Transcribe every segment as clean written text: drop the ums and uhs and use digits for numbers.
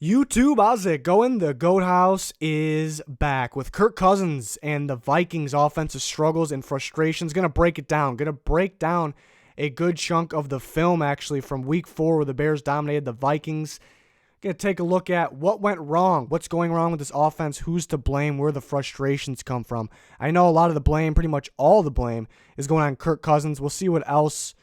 YouTube, how's it going? The Goat House is back with Kirk Cousins and the Vikings offensive struggles and frustrations. Gonna break it down. Gonna break down a good chunk of the film actually from week 4 where the Bears dominated the Vikings. Gonna take a look at what went wrong, what's going wrong with this offense, who's to blame, where the frustrations come from. I know a lot of the blame, pretty much all the blame, is going on Kirk Cousins. We'll see what else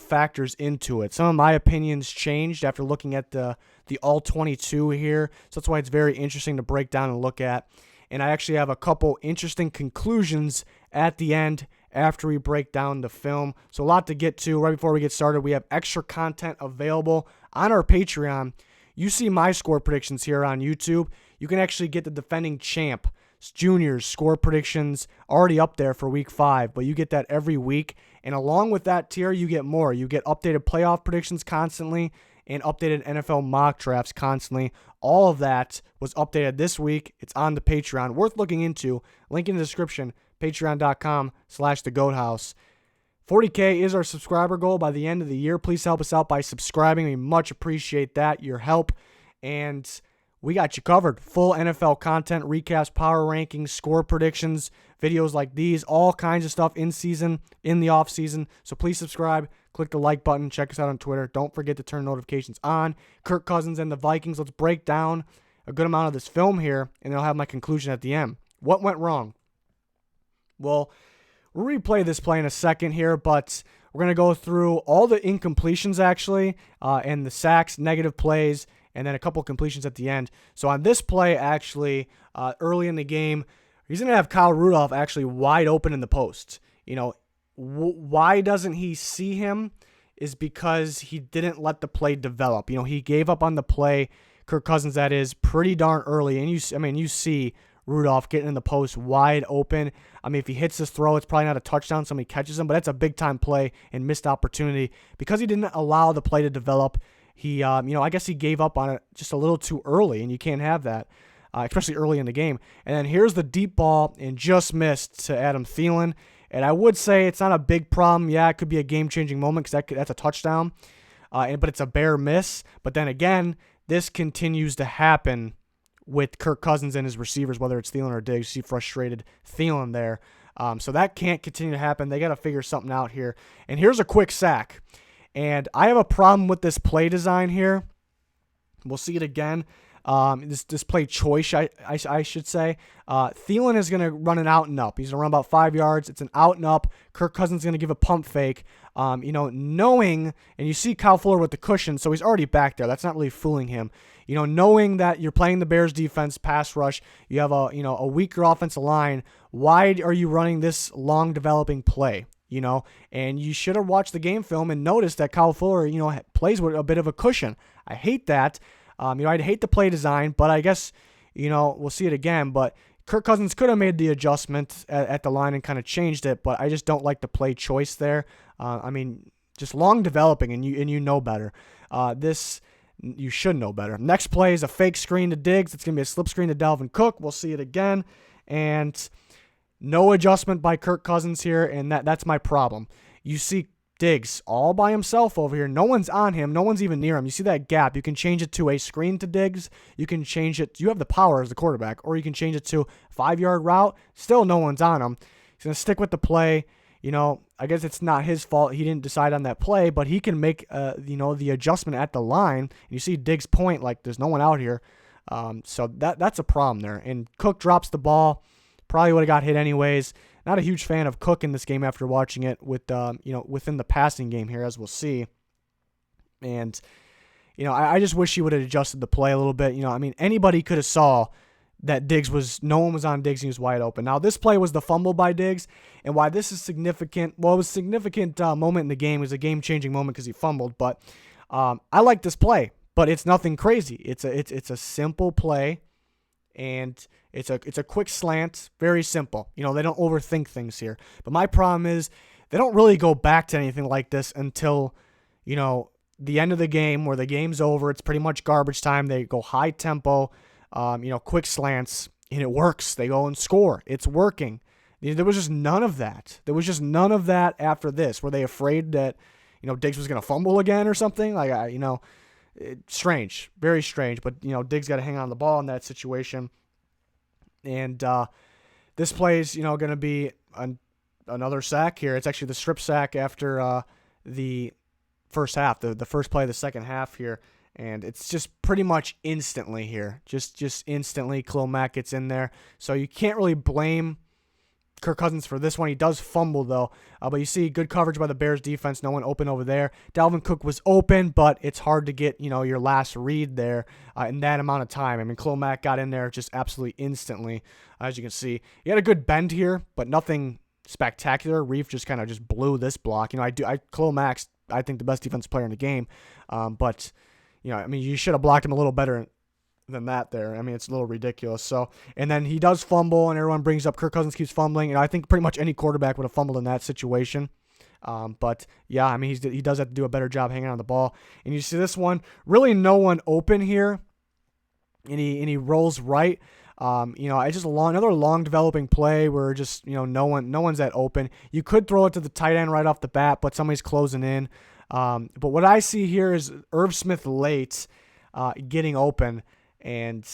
factors into it. Some of my opinions changed after looking at the all 22 here, so that's why it's very interesting to break down and look at. And I actually have a couple interesting conclusions at the end after we break down the film. So a lot to get to. Right before we get started, we have extra content available on our Patreon. You see my score predictions here on YouTube. You can actually get the defending champ juniors score predictions already up there for week 5, but you get that every week. And along with that tier, you get more. You get updated playoff predictions constantly and updated NFL mock drafts constantly. All of that was updated this week. It's on the Patreon. Worth looking into. Link in the description, patreon.com/thegoathouse. 40K is our subscriber goal by the end of the year. Please help us out by subscribing. We much appreciate that, your help. And we got you covered. Full NFL content, recaps, power rankings, score predictions, videos like these, all kinds of stuff in season, in the off season. So please subscribe, click the like button, check us out on Twitter. Don't forget to turn notifications on. Kirk Cousins and the Vikings. Let's break down a good amount of this film here, and then I'll have my conclusion at the end. What went wrong? Well, we'll replay this play in a second here, but we're going to go through all the incompletions actually, and the sacks, negative plays, and then a couple completions at the end. So on this play, actually, early in the game, he's going to have Kyle Rudolph actually wide open in the post. Why doesn't he see him is because he didn't let the play develop. He gave up on the play, Kirk Cousins that is, pretty darn early. And you see Rudolph getting in the post wide open. If he hits this throw, it's probably not a touchdown. Somebody catches him, but that's a big-time play and missed opportunity. Because he didn't allow the play to develop, he, I guess he gave up on it just a little too early, and you can't have that, especially early in the game. And then here's the deep ball, and just missed to Adam Thielen. And I would say it's not a big problem. Yeah, it could be a game-changing moment because that's a touchdown, but it's a bare miss. But then again, this continues to happen with Kirk Cousins and his receivers, whether it's Thielen or Diggs. You see frustrated Thielen there. So that can't continue to happen. They got to figure something out here. And here's a quick sack. And I have a problem with this play design here. We'll see it again. This play choice, I should say. Thielen is going to run an out and up. He's going to run about 5 yards. It's an out and up. Kirk Cousins is going to give a pump fake. Knowing, and you see Kyle Fuller with the cushion, so he's already back there. That's not really fooling him. Knowing that you're playing the Bears defense, pass rush, you have a weaker offensive line. Why are you running this long developing play? And you should have watched the game film and noticed that Kyle Fuller, plays with a bit of a cushion. I hate that. I'd hate the play design, but I guess, we'll see it again. But Kirk Cousins could have made the adjustment at the line and kind of changed it, but I just don't like the play choice there. Just long developing, and you know better. You should know better. Next play is a fake screen to Diggs. It's going to be a slip screen to Dalvin Cook. We'll see it again. And no adjustment by Kirk Cousins here, and that's my problem. You see Diggs all by himself over here. No one's on him. No one's even near him. You see that gap. You can change it to a screen to Diggs. You can change it. You have the power as the quarterback, or you can change it to 5-yard route. Still no one's on him. He's going to stick with the play. I guess it's not his fault. He didn't decide on that play, but he can make, the adjustment at the line. And you see Diggs point like there's no one out here. So that's a problem there. And Cook drops the ball. Probably would have got hit anyways. Not a huge fan of Cook in this game after watching it with, within the passing game here, as we'll see. And, I just wish he would have adjusted the play a little bit. Anybody could have saw that no one was on Diggs and he was wide open. Now, this play was the fumble by Diggs, and why this is significant, well, it was a significant moment in the game. It was a game-changing moment because he fumbled, but I like this play, but it's nothing crazy. It's a simple play, and it's a quick slant, very simple. They don't overthink things here. But my problem is they don't really go back to anything like this until, the end of the game where the game's over. It's pretty much garbage time. They go high tempo, quick slants, and it works. They go and score. It's working. There was just none of that. There was just none of that after this. Were they afraid that, Diggs was going to fumble again or something? Strange, very strange. But, Diggs got to hang on the ball in that situation. And this play is, going to be another sack here. It's actually the strip sack after the first half, the first play of the second half here. And it's just pretty much instantly here. Just instantly, Khalil Mack gets in there. So you can't really blame Kirk Cousins for this one. He does fumble, though. But you see good coverage by the Bears defense. No one open over there. Dalvin Cook was open, but it's hard to get, your last read there in that amount of time. I mean, Khalil Mack got in there just absolutely instantly, as you can see. He had a good bend here, but nothing spectacular. Reef just kind of just blew this block. Khalil Mack's, I think, the best defensive player in the game. But you should have blocked him a little better than that there. I mean, it's a little ridiculous. So, and then he does fumble, and everyone brings up Kirk Cousins keeps fumbling. I think pretty much any quarterback would have fumbled in that situation. But yeah, I mean, he does have to do a better job hanging on the ball. And you see this one, really no one open here, and he rolls right. It's just another long developing play where just no one's that open. You could throw it to the tight end right off the bat, but somebody's closing in. But what I see here is Irv Smith late getting open, and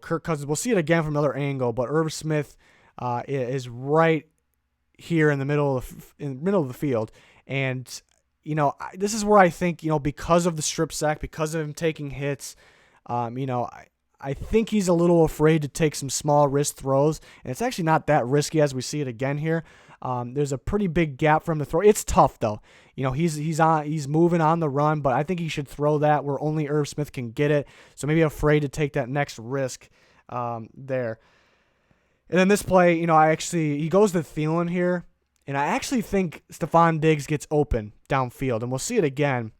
Kirk Cousins. We'll see it again from another angle, but Irv Smith is right here in the middle of the field, and this is where I think because of the strip sack, because of him taking hits, I think he's a little afraid to take some small risk throws, and it's actually not that risky as we see it again here. There's a pretty big gap for him to throw. It's tough though. He's moving on the run, but I think he should throw that where only Irv Smith can get it. So maybe afraid to take that next risk there. And then this play, he goes to Thielen here, and I actually think Stephon Diggs gets open downfield, and we'll see it again.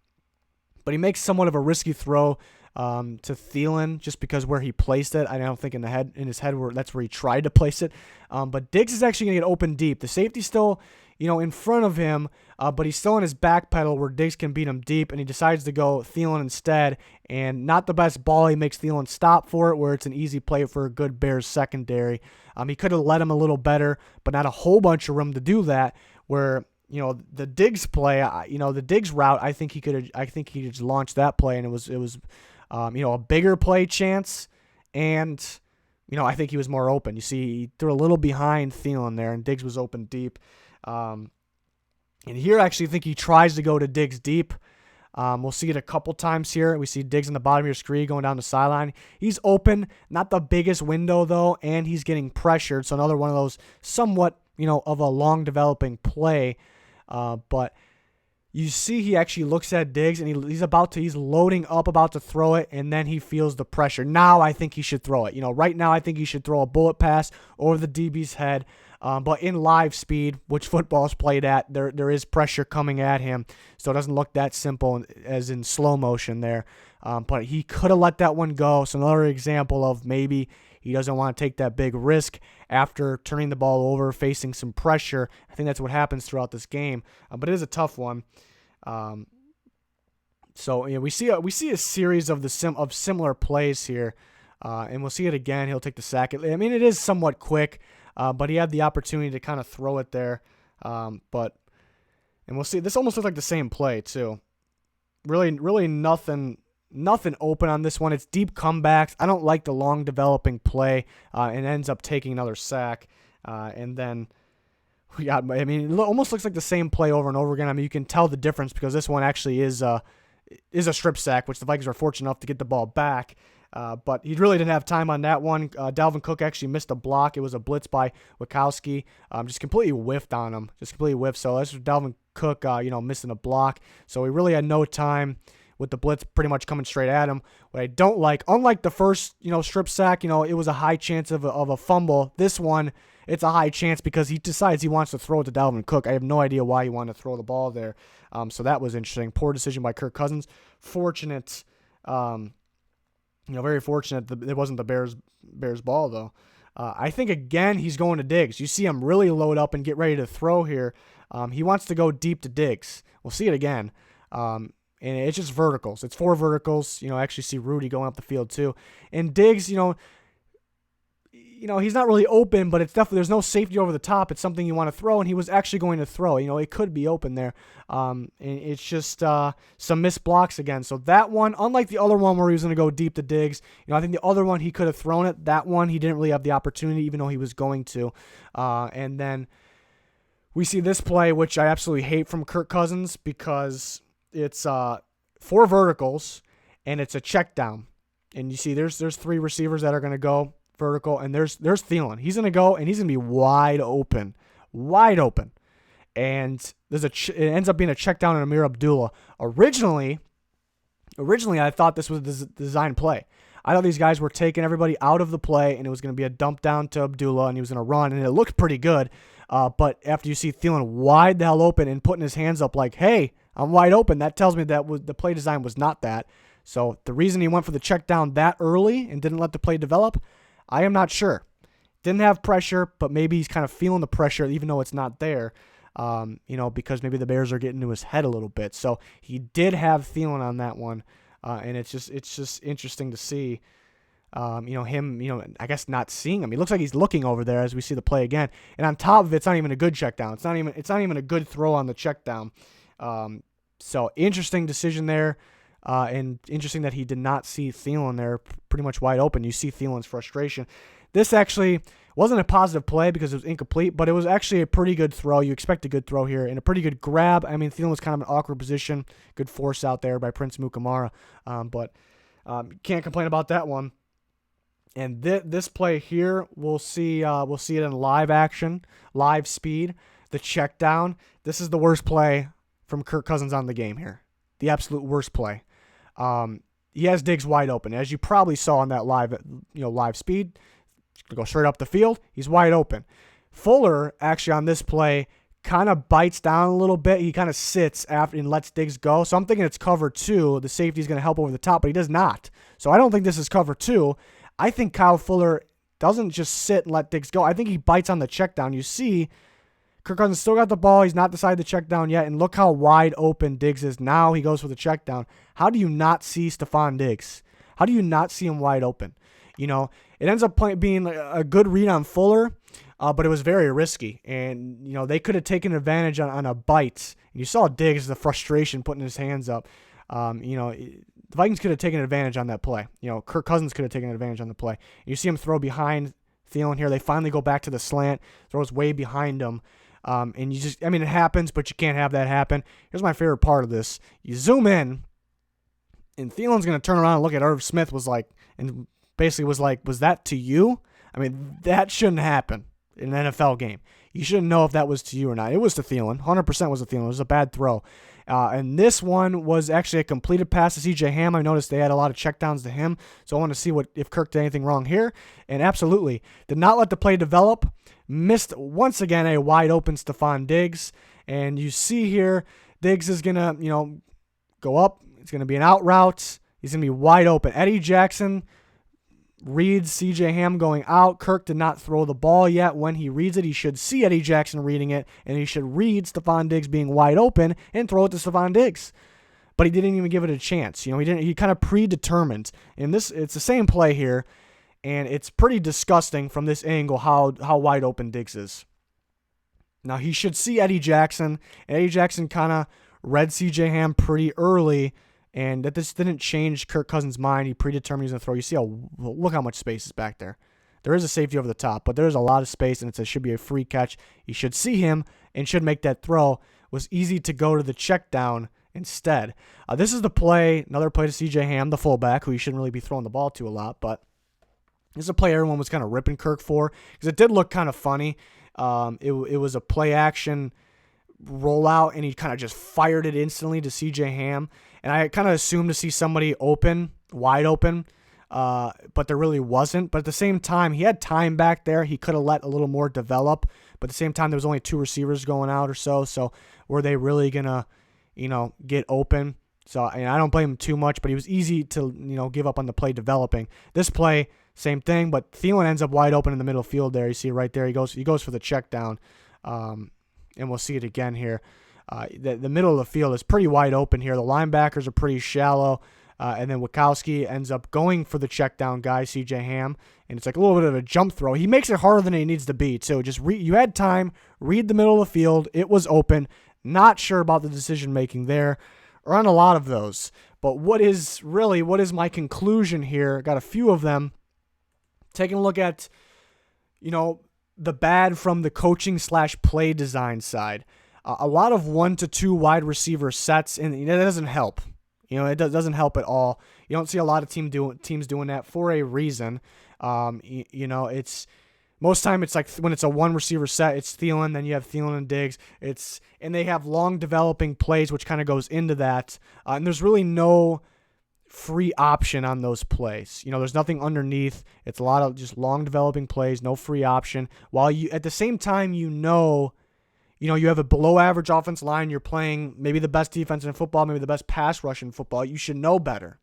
But he makes somewhat of a risky throw to Thielen just because where he placed it. I don't think in his head that's where he tried to place it. But Diggs is actually going to get open deep. The safety's still, in front of him, but he's still in his back pedal where Diggs can beat him deep, and he decides to go Thielen instead. And not the best ball. He makes Thielen stop for it where it's an easy play for a good Bears secondary. He could have let him a little better, but not a whole bunch of room to do that where the Diggs play, the Diggs route, I think he just launched that play, and it was a bigger play chance, and I think he was more open. You see, he threw a little behind Thielen there, and Diggs was open deep. And here, I actually think he tries to go to Diggs deep. We'll see it a couple times here. We see Diggs in the bottom of your screen going down the sideline. He's open, not the biggest window though, and he's getting pressured. So another one of those somewhat, of a long developing play. But you see he actually looks at Diggs, and he's loading up, about to throw it, and then he feels the pressure. Now I think he should throw it. Right now I think he should throw a bullet pass over the DB's head. But in live speed, which football is played at, there is pressure coming at him, so it doesn't look that simple as in slow motion there. But he could have let that one go. So another example of maybe he doesn't want to take that big risk after turning the ball over, facing some pressure. I think that's what happens throughout this game. But it is a tough one. So we see a series of similar plays here, and we'll see it again. He'll take the sack. I mean, it is somewhat quick, but he had the opportunity to kind of throw it there. And we'll see. This almost looks like the same play too. Really nothing open on this one. It's deep comebacks. I don't like the long developing play, and ends up taking another sack. And then it almost looks like the same play over and over again. I mean, you can tell the difference because this one actually is a strip sack, which the Vikings were fortunate enough to get the ball back. But he really didn't have time on that one. Dalvin Cook actually missed a block. It was a blitz by Wachowski. Just completely whiffed on him. So that's Dalvin Cook, missing a block. So he really had no time with the blitz pretty much coming straight at him. What I don't like, unlike the first, strip sack, it was a high chance of a fumble. This one, it's a high chance because he decides he wants to throw it to Dalvin Cook. I have no idea why he wanted to throw the ball there. So that was interesting. Poor decision by Kirk Cousins. Fortunate, very fortunate that it wasn't the Bears ball, though. I think, again, he's going to Diggs. You see him really load up and get ready to throw here. He wants to go deep to Diggs. We'll see it again. And it's just verticals. It's 4 verticals. I actually see Rudy going up the field too. And Diggs, he's not really open, but it's definitely, there's no safety over the top. It's something you want to throw, and he was actually going to throw. It could be open there. And it's just some missed blocks again. So that one, unlike the other one where he was going to go deep to Diggs, I think the other one he could have thrown it. That one he didn't really have the opportunity, even though he was going to. And then we see this play, which I absolutely hate from Kirk Cousins, because it's 4 verticals and it's a check down. And you see there's 3 receivers that are going to go vertical, and there's Thielen. He's going to go, and he's going to be wide open. And it ends up being a check down on Amir Abdullah. Originally, I thought this was the design play. I thought these guys were taking everybody out of the play, and it was going to be a dump down to Abdullah, and he was going to run, and it looked pretty good. But after you see Thielen wide the hell open and putting his hands up like, hey, I'm wide open, that tells me that the play design was not that. So the reason he went for the check down that early and didn't let the play develop, I am not sure. Didn't have pressure, but maybe he's kind of feeling the pressure even though it's not there, because maybe the Bears are getting to his head a little bit. So he did have Thielen on that one, and it's just interesting to see, him, I guess not seeing him. He looks like he's looking over there as we see the play again. And on top of it, it's not even a good check down. It's not even a good throw on the check down. So interesting decision there. And interesting that he did not see Thielen there pretty much wide open. You see Thielen's frustration. This actually wasn't a positive play because it was incomplete, but it was actually a pretty good throw. You expect a good throw here and a pretty good grab. I mean, Thielen was kind of an awkward position. Good force out there by Prince Mukamara. But can't complain about that one. And this play here, we'll see it in live action, live speed, the check down. This is the worst play from Kirk Cousins on the game here. The absolute worst play. He has Diggs wide open, as you probably saw on that live speed. Go straight up the field. He's wide open. Fuller actually on this play kind of bites down a little bit. He kind of sits after and lets Diggs go. So I'm thinking it's cover 2. The safety is going to help over the top, but he does not. So I don't think this is cover 2. I think Kyle Fuller doesn't just sit and let Diggs go. I think he bites on the check down. You see, Kirk Cousins still got the ball. He's not decided the check down yet. And look how wide open Diggs is. Now he goes for the check down. How do you not see Stephon Diggs? How do you not see him wide open? It ends up being a good read on Fuller, but it was very risky. And, they could have taken advantage on a bite. And you saw Diggs, the frustration, putting his hands up. The Vikings could have taken advantage on that play. Kirk Cousins could have taken advantage on the play. You see him throw behind Thielen here. They finally go back to the slant, throws way behind him. And it happens, but you can't have that happen. Here's my favorite part of this. You zoom in, and Thielen's going to turn around and look at Irv Smith was like, was that to you? I mean, that shouldn't happen in an NFL game. You shouldn't know if that was to you or not. It was to Thielen. 100% was to Thielen. It was a bad throw. And this one was actually a completed pass to C.J. Ham. I noticed they had a lot of checkdowns to him, so I want to see if Kirk did anything wrong here. And absolutely, did not let the play develop. Missed, once again, a wide-open Stephon Diggs. And you see here, Diggs is going to, go up. It's going to be an out route. He's going to be wide open. Eddie Jackson reads C.J. Ham going out. Kirk did not throw the ball yet. When he reads it, he should see Eddie Jackson reading it, and he should read Stephon Diggs being wide open and throw it to Stephon Diggs. But he didn't even give it a chance. He kind of predetermined. And it's the same play here, and it's pretty disgusting from this angle how wide open Diggs is. Now, he should see Eddie Jackson. Eddie Jackson kind of read C.J. Ham pretty early, and that this didn't change Kirk Cousins' mind. He predetermined he's going to throw. You see look how much space is back there. There is a safety over the top, but there's a lot of space, and it should be a free catch. You should see him and should make that throw. It was easy to go to the check down instead. This is the play, another play to C.J. Ham, the fullback, who you shouldn't really be throwing the ball to a lot, but this is a play everyone was kind of ripping Kirk for because it did look kind of funny. It was a play action rollout, and he kind of just fired it instantly to C.J. Ham. And I kind of assumed to see somebody wide open, but there really wasn't. But at the same time, he had time back there. He could have let a little more develop. But at the same time, there was only 2 receivers going out or so. So were they really going to, get open? So I don't blame him too much, but he was easy to, give up on the play developing. This play, same thing, but Thielen ends up wide open in the middle field there. You see it right there. He goes for the check down, and we'll see it again here. The middle of the field is pretty wide open here. The linebackers are pretty shallow. And then Wachowski ends up going for the check down guy, C.J. Ham, and it's like a little bit of a jump throw. He makes it harder than it needs to be, too. Just you had time, read the middle of the field. It was open. Not sure about the decision-making there, or on a lot of those. But what is my conclusion here? Got a few of them. Taking a look at, the bad from the coaching/play design side. A lot of 1 to 2 wide receiver sets, and that doesn't help. It doesn't help at all. You don't see a lot of teams doing that for a reason. It's most time it's like when it's a 1 receiver set, it's Thielen, then you have Thielen and Diggs. And they have long developing plays, which kind of goes into that. And there's really no free option on those plays. There's nothing underneath. It's a lot of just long developing plays, no free option. While you at the same time you have a below average offensive line, you're playing maybe the best defense in football, maybe the best pass rush in football. You should know better.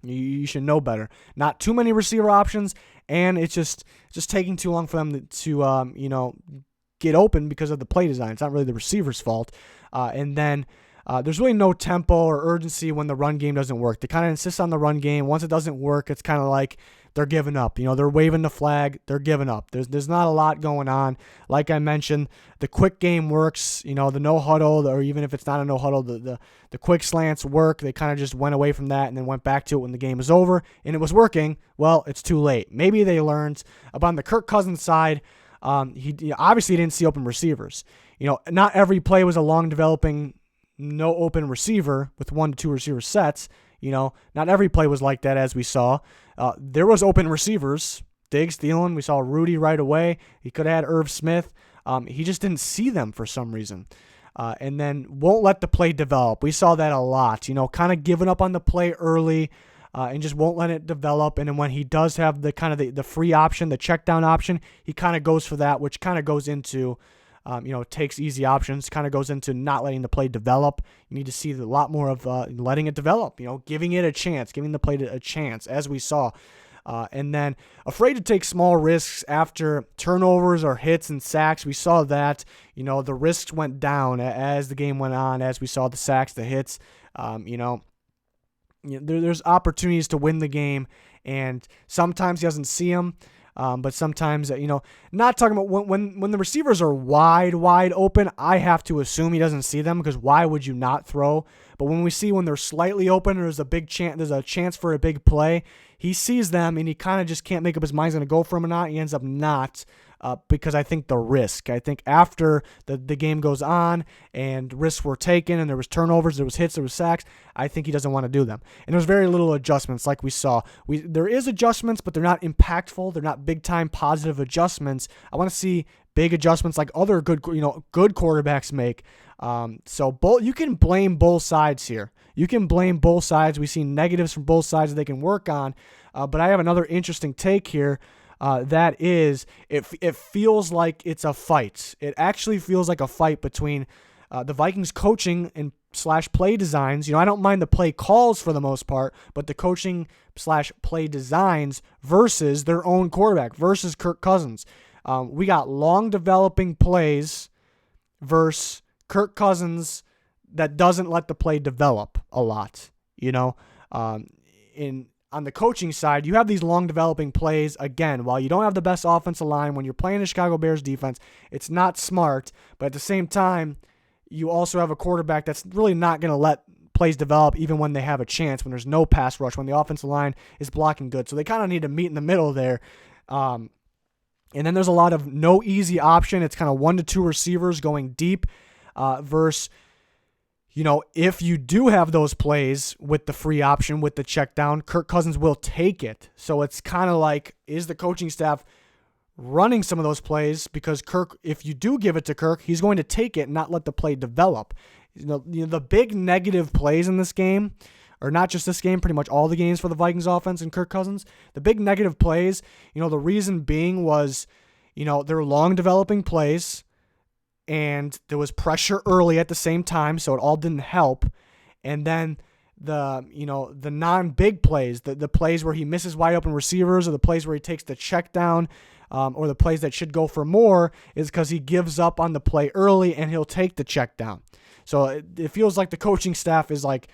You should know better. Not too many receiver options, and it's just taking too long for them to get open because of the play design. It's not really the receiver's fault. And then there's really no tempo or urgency when the run game doesn't work. They kind of insist on the run game. Once it doesn't work, it's kind of like they're giving up. They're waving the flag. They're giving up. There's not a lot going on. Like I mentioned, the quick game works. The no huddle, or even if it's not a no huddle, the quick slants work. They kind of just went away from that and then went back to it when the game was over, and it was working. Well, it's too late. Maybe they learned. On the Kirk Cousins side, he obviously didn't see open receivers. Not every play was a long developing, no open receiver with 1 to 2 receiver sets. Not every play was like that, as we saw. There was open receivers. Diggs, Thielen, we saw Rudy right away. He could have had Irv Smith. He just didn't see them for some reason. And then won't let the play develop. We saw that a lot. Kind of giving up on the play early and just won't let it develop. And then when he does have the free option, the check down option, he kind of goes for that, which kind of goes into takes easy options, kind of goes into not letting the play develop. You need to see a lot more of letting it develop, giving it a chance, giving the play a chance, as we saw. And then afraid to take small risks after turnovers or hits and sacks. We saw that, the risks went down as the game went on, as we saw the sacks, the hits. There's opportunities to win the game, and sometimes he doesn't see them. But sometimes, not talking about when the receivers are wide open, I have to assume he doesn't see them, because why would you not throw? But when they're slightly open, there's a chance for a big play, he sees them and he kind of just can't make up his mind he's going to go for him or not. He ends up not. Because I think after the game goes on and risks were taken and there was turnovers, there was hits, there was sacks, I think he doesn't want to do them. And there's very little adjustments, like we saw. There is adjustments, but they're not impactful. They're not big-time positive adjustments. I want to see big adjustments like other good quarterbacks make. So you can blame both sides here. You can blame both sides. We've seen negatives from both sides that they can work on. But I have another interesting take here. That is, it feels like it's a fight. It actually feels like a fight between the Vikings coaching and /play designs. I don't mind the play calls for the most part, but the coaching /play designs versus their own quarterback, versus Kirk Cousins. We got long developing plays versus Kirk Cousins that doesn't let the play develop a lot. On the coaching side, you have these long developing plays. Again, while you don't have the best offensive line, when you're playing the Chicago Bears defense, it's not smart. But at the same time, you also have a quarterback that's really not going to let plays develop even when they have a chance, when there's no pass rush, when the offensive line is blocking good. So they kind of need to meet in the middle there. And then there's a lot of no easy option. It's kind of 1 to 2 receivers going deep versus, if you do have those plays with the free option, with the check down, Kirk Cousins will take it. So it's kind of like, is the coaching staff running some of those plays? Because Kirk, if you do give it to Kirk, he's going to take it and not let the play develop. The big negative plays in this game, or not just this game, pretty much all the games for the Vikings offense and Kirk Cousins, the big negative plays, the reason being was, they're long developing plays, and there was pressure early at the same time, so it all didn't help. And then the non-big plays, the plays where he misses wide open receivers, or the plays where he takes the check down, or the plays that should go for more, is because he gives up on the play early and he'll take the check down. So it feels like the coaching staff is like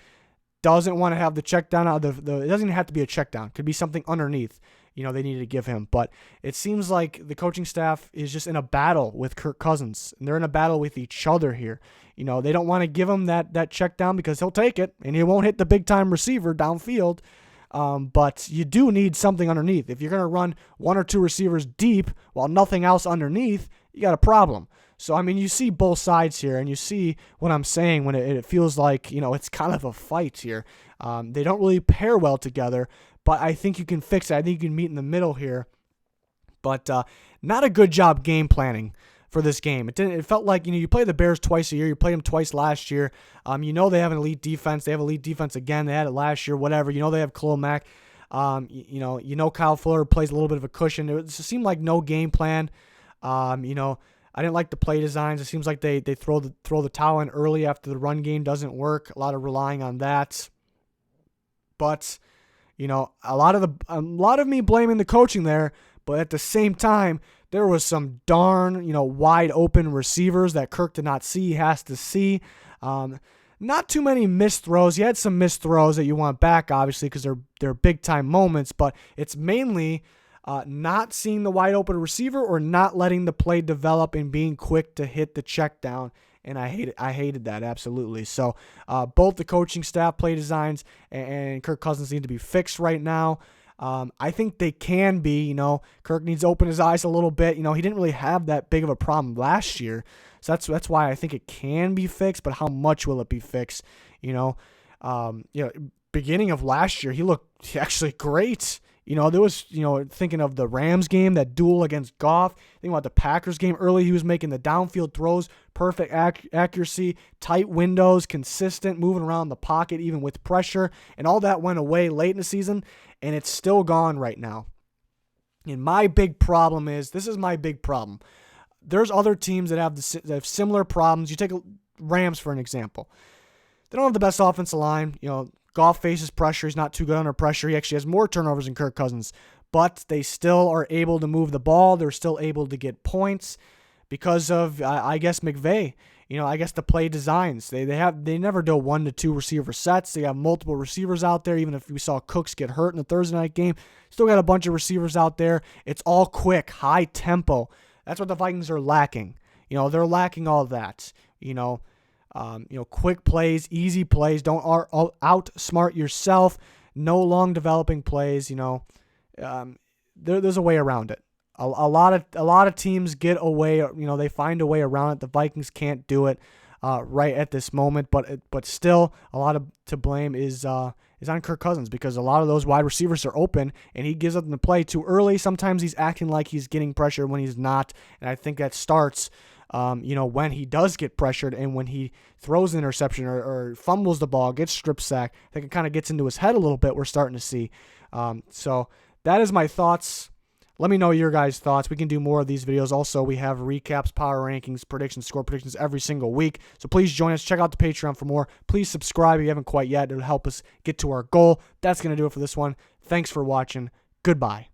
doesn't want to have the check down. It doesn't even have to be a check down. It could be something underneath, they needed to give him. But it seems like the coaching staff is just in a battle with Kirk Cousins, and they're in a battle with each other here. They don't want to give him that check down because he'll take it, and he won't hit the big-time receiver downfield. But you do need something underneath. If you're going to run one or two receivers deep while nothing else underneath, you got a problem. So, you see both sides here, and you see what I'm saying when it feels like, it's kind of a fight here. They don't really pair well together, but I think you can fix it. I think you can meet in the middle here. But not a good job game planning for this game. It felt like, you play the Bears twice a year. You played them twice last year. They have an elite defense. They have elite defense again. They had it last year, whatever. They have Khalil Mack. Kyle Fuller plays a little bit of a cushion. It just seemed like no game plan. I didn't like the play designs. It seems like they throw the towel in early after the run game doesn't work. A lot of relying on that. But, a lot of me blaming the coaching there, but at the same time, there was some darn, wide open receivers that Kirk did not see. He has to see. Not too many missed throws. You had some missed throws that you want back, obviously, because they're big time moments. But it's mainly not seeing the wide open receiver or not letting the play develop and being quick to hit the check down. And I hated that, absolutely. So both the coaching staff, play designs, and Kirk Cousins need to be fixed right now. I think they can be, Kirk needs to open his eyes a little bit. He didn't really have that big of a problem last year. So that's why I think it can be fixed, but how much will it be fixed? Beginning of last year, he looked actually great. There was, thinking of the Rams game, that duel against Goff. Thinking about the Packers game early, he was making the downfield throws, perfect accuracy, tight windows, consistent, moving around the pocket, even with pressure. And all that went away late in the season, and it's still gone right now. And my big problem is, this is my big problem. There's other teams that have similar problems. You take Rams, for an example. They don't have the best offensive line. Goff faces pressure. He's not too good under pressure. He actually has more turnovers than Kirk Cousins. But they still are able to move the ball. They're still able to get points because of, I guess, McVay. I guess the play designs. They never do 1 to 2 receiver sets. They have multiple receivers out there. Even if we saw Cooks get hurt in the Thursday night game, still got a bunch of receivers out there. It's all quick, high tempo. That's what the Vikings are lacking. They're lacking all that. Quick plays, easy plays. Don't outsmart yourself. No long developing plays. There's a way around it. A lot of teams get away. They find a way around it. The Vikings can't do it right at this moment. But still, a lot of to blame is on Kirk Cousins, because a lot of those wide receivers are open and he gives them the play too early. Sometimes he's acting like he's getting pressure when he's not, and I think that starts. When he does get pressured and when he throws an interception or fumbles the ball, gets strip sacked, I think it kind of gets into his head a little bit. We're starting to see. So that is my thoughts. Let me know your guys' thoughts. We can do more of these videos. Also, we have recaps, power rankings, predictions, score predictions every single week. So please join us. Check out the Patreon for more. Please subscribe if you haven't quite yet. It'll help us get to our goal. That's going to do it for this one. Thanks for watching. Goodbye.